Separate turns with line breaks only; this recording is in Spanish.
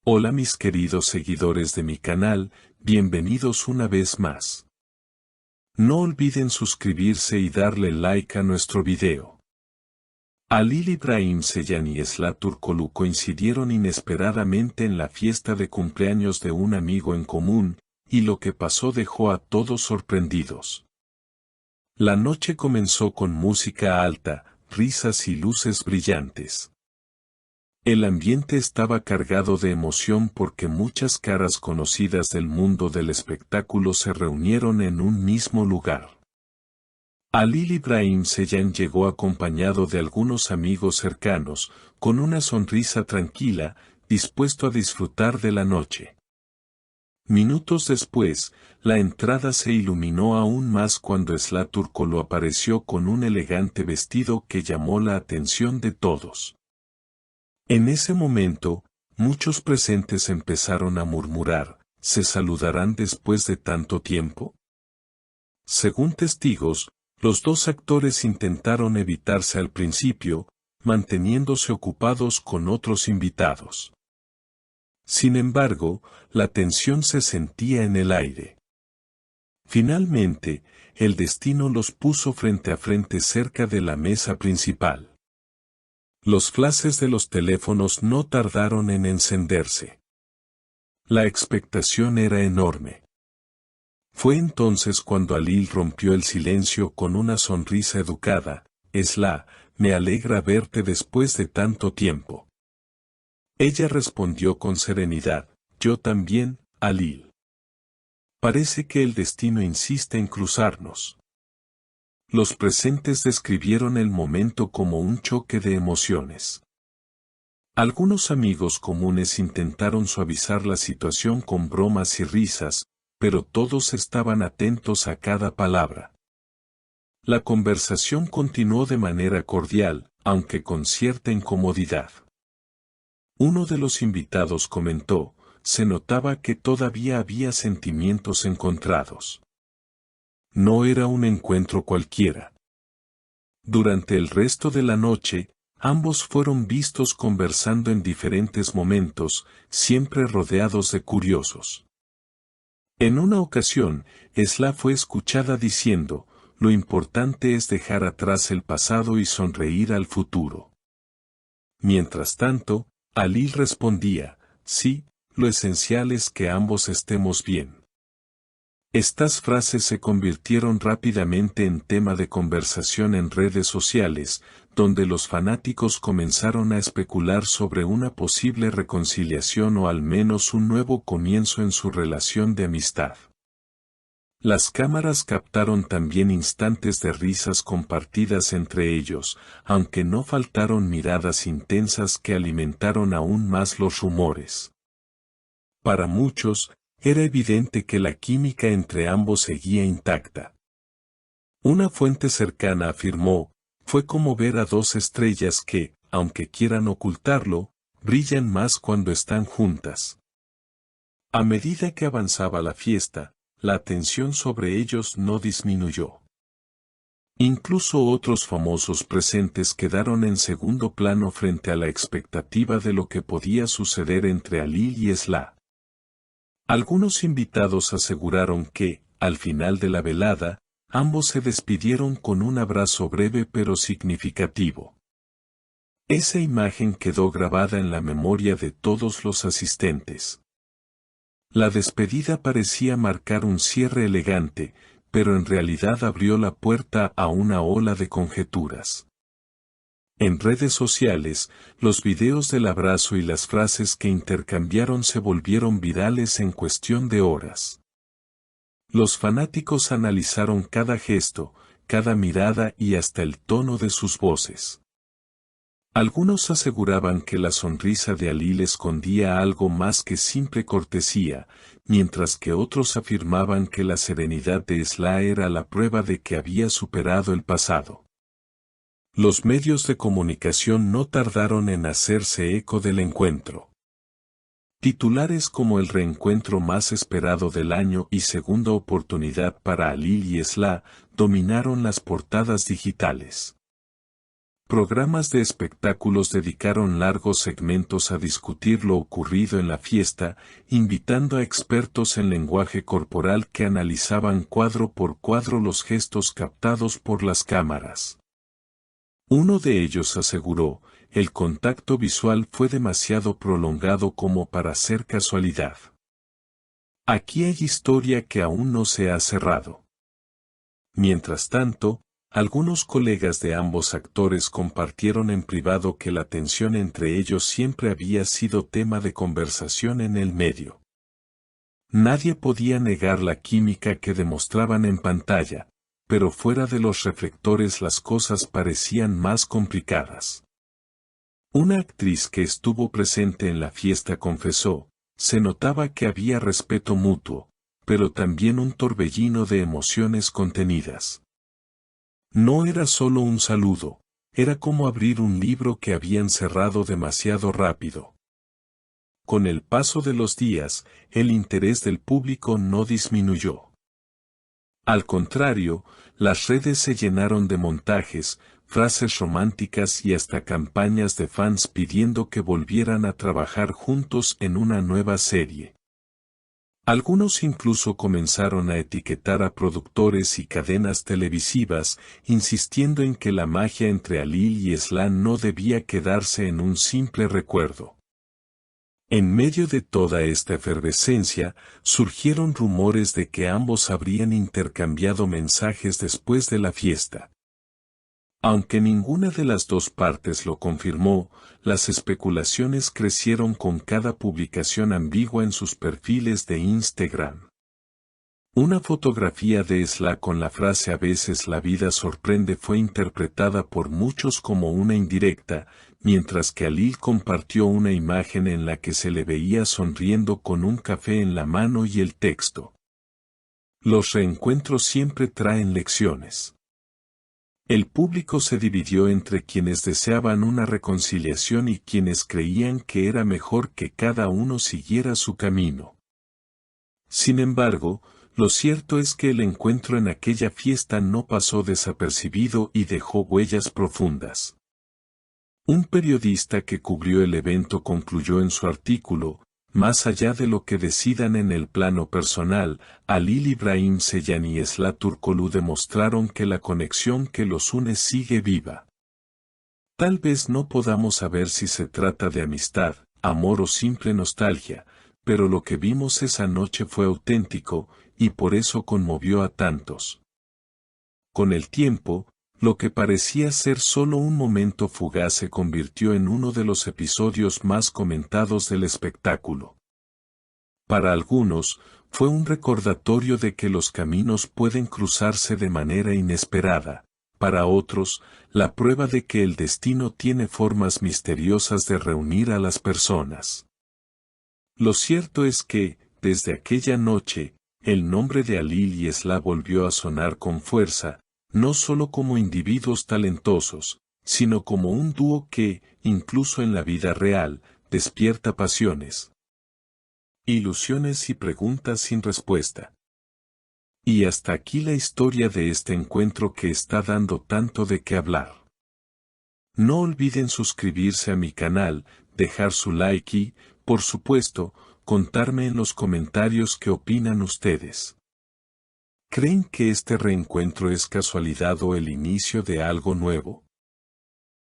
Hola mis queridos seguidores de mi canal, bienvenidos una vez más. No olviden suscribirse y darle like a nuestro video. Halil İbrahim Ceylan y Esla Turkoglu coincidieron inesperadamente en la fiesta de cumpleaños de un amigo en común, y lo que pasó dejó a todos sorprendidos. La noche comenzó con música alta, risas y luces brillantes. El ambiente estaba cargado de emoción porque muchas caras conocidas del mundo del espectáculo se reunieron en un mismo lugar. Halil İbrahim Ceylan llegó acompañado de algunos amigos cercanos, con una sonrisa tranquila, dispuesto a disfrutar de la noche. Minutos después, la entrada se iluminó aún más cuando Esla Turkoglu apareció con un elegante vestido que llamó la atención de todos. En ese momento, muchos presentes empezaron a murmurar, ¿se saludarán después de tanto tiempo? Según testigos, los dos actores intentaron evitarse al principio, manteniéndose ocupados con otros invitados. Sin embargo, la tensión se sentía en el aire. Finalmente, el destino los puso frente a frente cerca de la mesa principal. Los flashes de los teléfonos no tardaron en encenderse. La expectación era enorme. Fue entonces cuando Halil rompió el silencio con una sonrisa educada. Esla, me alegra verte después de tanto tiempo. Ella respondió con serenidad, yo también, Halil. Parece que el destino insiste en cruzarnos. Los presentes describieron el momento como un choque de emociones. Algunos amigos comunes intentaron suavizar la situación con bromas y risas, pero todos estaban atentos a cada palabra. La conversación continuó de manera cordial, aunque con cierta incomodidad. Uno de los invitados comentó, se notaba que todavía había sentimientos encontrados. No era un encuentro cualquiera. Durante el resto de la noche, ambos fueron vistos conversando en diferentes momentos, siempre rodeados de curiosos. En una ocasión, Esla fue escuchada diciendo, lo importante es dejar atrás el pasado y sonreír al futuro. Mientras tanto, Halil respondía, sí, lo esencial es que ambos estemos bien. Estas frases se convirtieron rápidamente en tema de conversación en redes sociales, donde los fanáticos comenzaron a especular sobre una posible reconciliación o al menos un nuevo comienzo en su relación de amistad. Las cámaras captaron también instantes de risas compartidas entre ellos, aunque no faltaron miradas intensas que alimentaron aún más los rumores. Para muchos, era evidente que la química entre ambos seguía intacta. Una fuente cercana afirmó, fue como ver a dos estrellas que, aunque quieran ocultarlo, brillan más cuando están juntas. A medida que avanzaba la fiesta, la atención sobre ellos no disminuyó. Incluso otros famosos presentes quedaron en segundo plano frente a la expectativa de lo que podía suceder entre Halil y Esla. Algunos invitados aseguraron que, al final de la velada, ambos se despidieron con un abrazo breve pero significativo. Esa imagen quedó grabada en la memoria de todos los asistentes. La despedida parecía marcar un cierre elegante, pero en realidad abrió la puerta a una ola de conjeturas. En redes sociales, los videos del abrazo y las frases que intercambiaron se volvieron virales en cuestión de horas. Los fanáticos analizaron cada gesto, cada mirada y hasta el tono de sus voces. Algunos aseguraban que la sonrisa de Halil escondía algo más que simple cortesía, mientras que otros afirmaban que la serenidad de Esla era la prueba de que había superado el pasado. Los medios de comunicación no tardaron en hacerse eco del encuentro. Titulares como el reencuentro más esperado del año y segunda oportunidad para Halil y Esla dominaron las portadas digitales. Programas de espectáculos dedicaron largos segmentos a discutir lo ocurrido en la fiesta, invitando a expertos en lenguaje corporal que analizaban cuadro por cuadro los gestos captados por las cámaras. Uno de ellos aseguró, el contacto visual fue demasiado prolongado como para ser casualidad. Aquí hay historia que aún no se ha cerrado. Mientras tanto, algunos colegas de ambos actores compartieron en privado que la tensión entre ellos siempre había sido tema de conversación en el medio. Nadie podía negar la química que demostraban en pantalla, pero fuera de los reflectores las cosas parecían más complicadas. Una actriz que estuvo presente en la fiesta confesó, se notaba que había respeto mutuo, pero también un torbellino de emociones contenidas. No era solo un saludo, era como abrir un libro que habían cerrado demasiado rápido. Con el paso de los días, el interés del público no disminuyó. Al contrario, las redes se llenaron de montajes, frases románticas y hasta campañas de fans pidiendo que volvieran a trabajar juntos en una nueva serie. Algunos incluso comenzaron a etiquetar a productores y cadenas televisivas, insistiendo en que la magia entre Alil y Eslan no debía quedarse en un simple recuerdo. En medio de toda esta efervescencia, surgieron rumores de que ambos habrían intercambiado mensajes después de la fiesta. Aunque ninguna de las dos partes lo confirmó, las especulaciones crecieron con cada publicación ambigua en sus perfiles de Instagram. Una fotografía de Esla con la frase "a veces la vida sorprende" fue interpretada por muchos como una indirecta, mientras que Alil compartió una imagen en la que se le veía sonriendo con un café en la mano y el texto: "Los reencuentros siempre traen lecciones". El público se dividió entre quienes deseaban una reconciliación y quienes creían que era mejor que cada uno siguiera su camino. Sin embargo, lo cierto es que el encuentro en aquella fiesta no pasó desapercibido y dejó huellas profundas. Un periodista que cubrió el evento concluyó en su artículo: más allá de lo que decidan en el plano personal, Alil Ibrahim Ceylan y Esla Turkoglu demostraron que la conexión que los une sigue viva. Tal vez no podamos saber si se trata de amistad, amor o simple nostalgia, pero lo que vimos esa noche fue auténtico, y por eso conmovió a tantos. Con el tiempo, lo que parecía ser solo un momento fugaz se convirtió en uno de los episodios más comentados del espectáculo. Para algunos, fue un recordatorio de que los caminos pueden cruzarse de manera inesperada; para otros, la prueba de que el destino tiene formas misteriosas de reunir a las personas. Lo cierto es que, desde aquella noche, el nombre de Alil y Esla volvió a sonar con fuerza, no solo como individuos talentosos, sino como un dúo que, incluso en la vida real, despierta pasiones, ilusiones y preguntas sin respuesta. Y hasta aquí la historia de este encuentro que está dando tanto de qué hablar. No olviden suscribirse a mi canal, dejar su like y, por supuesto, contarme en los comentarios qué opinan ustedes. ¿Creen que este reencuentro es casualidad o el inicio de algo nuevo?